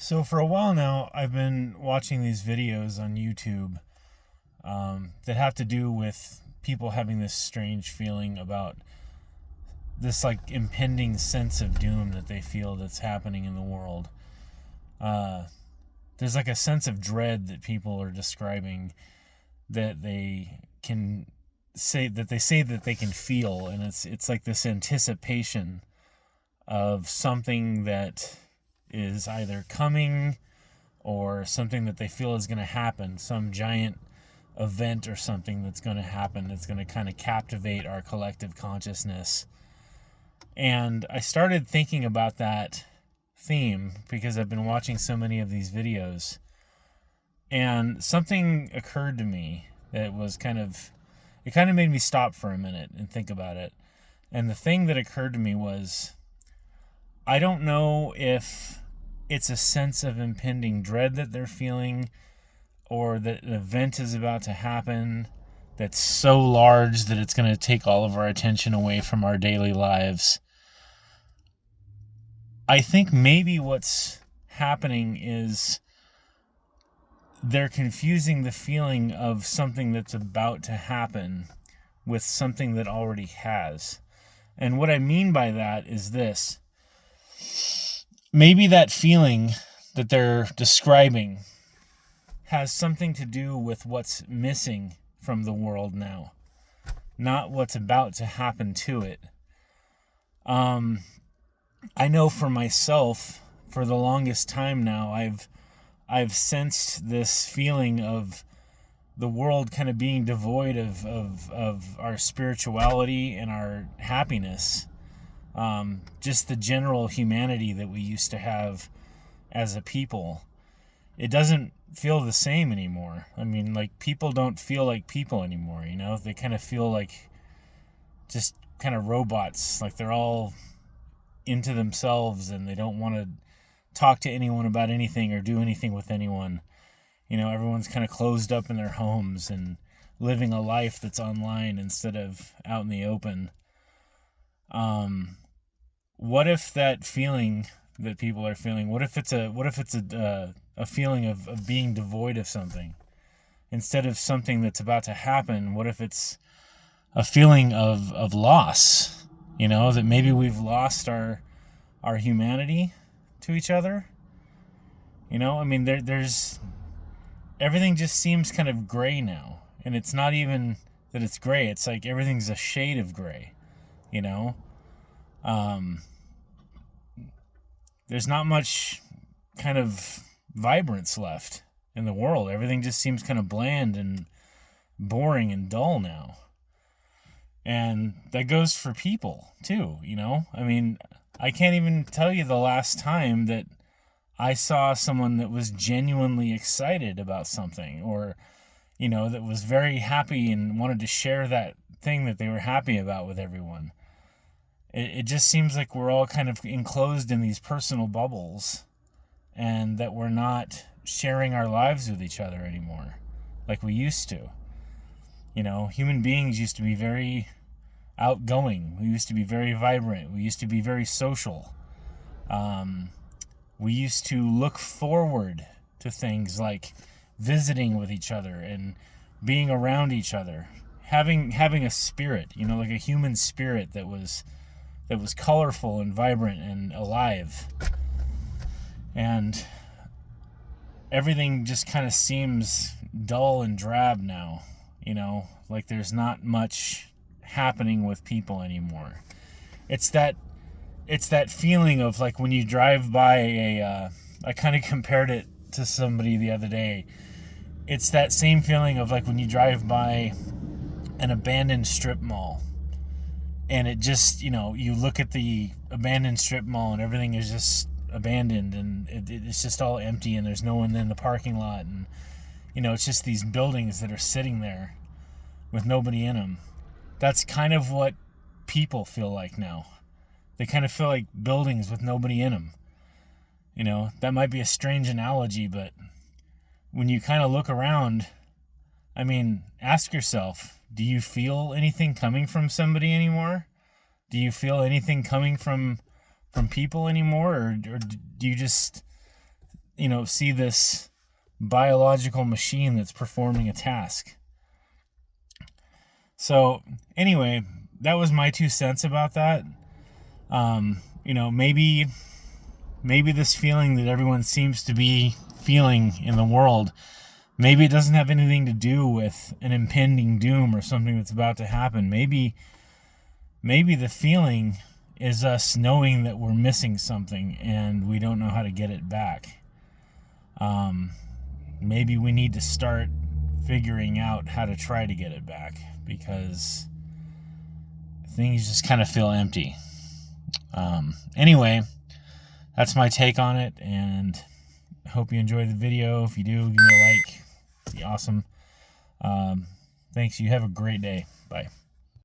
So for a while now, I've been watching these videos on YouTube that have to do with people having this strange feeling about this like impending sense of doom that they feel that's happening in the world. Uh, there's like a sense of dread that people are describing that they say that they can feel, and it's like this anticipation of something that is either coming or something that they feel is going to happen, some giant event or something that's going to happen that's going to kind of captivate our collective consciousness. And I started thinking about that theme because I've been watching so many of these videos, and something occurred to me that was it kind of made me stop for a minute and think about it. And the thing that occurred to me was, I don't know if it's a sense of impending dread that they're feeling, or that an event is about to happen that's so large that it's going to take all of our attention away from our daily lives. I think maybe what's happening is they're confusing the feeling of something that's about to happen with something that already has. And what I mean by that is this. Maybe that feeling that they're describing has something to do with what's missing from the world now, not what's about to happen to it. I know for myself, for the longest time now, I've sensed this feeling of the world kind of being devoid of our spirituality and our happiness. Just the general humanity that we used to have as a people. It doesn't feel the same anymore. I mean, like, people don't feel like people anymore, you know? They kind of feel like just kind of robots. Like they're all into themselves and they don't want to talk to anyone about anything or do anything with anyone. You know, everyone's kind of closed up in their homes and living a life that's online instead of out in the open. What if that feeling that people are feeling, what if it's a feeling of being devoid of something instead of something that's about to happen? What if it's a feeling of loss? You know, that maybe we've lost our humanity to each other. You know, I mean, there's everything just seems kind of gray now, and it's not even that it's gray. It's like everything's a shade of gray. You know, there's not much kind of vibrance left in the world. Everything just seems kind of bland and boring and dull now. And that goes for people too, you know? I mean, I can't even tell you the last time that I saw someone that was genuinely excited about something, or, you know, that was very happy and wanted to share that thing that they were happy about with everyone. It just seems like we're all kind of enclosed in these personal bubbles, and that we're not sharing our lives with each other anymore like we used to. You know, human beings used to be very outgoing. We used to be very vibrant. We used to be very social. We used to look forward to things like visiting with each other and being around each other, having a spirit, you know, like a human spirit that was colorful and vibrant and alive. And everything just kind of seems dull and drab now, you know, like there's not much happening with people anymore. It's that feeling of like when you drive by I kind of compared it to somebody the other day. It's that same feeling of like when you drive by an abandoned strip mall, and it just, you know, you look at the abandoned strip mall and everything is just abandoned, and it's just all empty, and there's no one in the parking lot, and, you know, it's just these buildings that are sitting there with nobody in them. That's kind of what people feel like now. They kind of feel like buildings with nobody in them. You know, that might be a strange analogy, but when you kind of look around, I mean, ask yourself, do you feel anything coming from somebody anymore? Do you feel anything coming from people anymore? Or do you just see this biological machine that's performing a task. So anyway, that was my 2 cents about that. Maybe this feeling that everyone seems to be feeling in the world, maybe it doesn't have anything to do with an impending doom or something that's about to happen. Maybe the feeling is us knowing that we're missing something and we don't know how to get it back. Maybe we need to start figuring out how to try to get it back, because things just kind of feel empty. Anyway, that's my take on it, and I hope you enjoyed the video. If you do, give me a like. It'd be awesome. Thanks. You have a great day. Bye.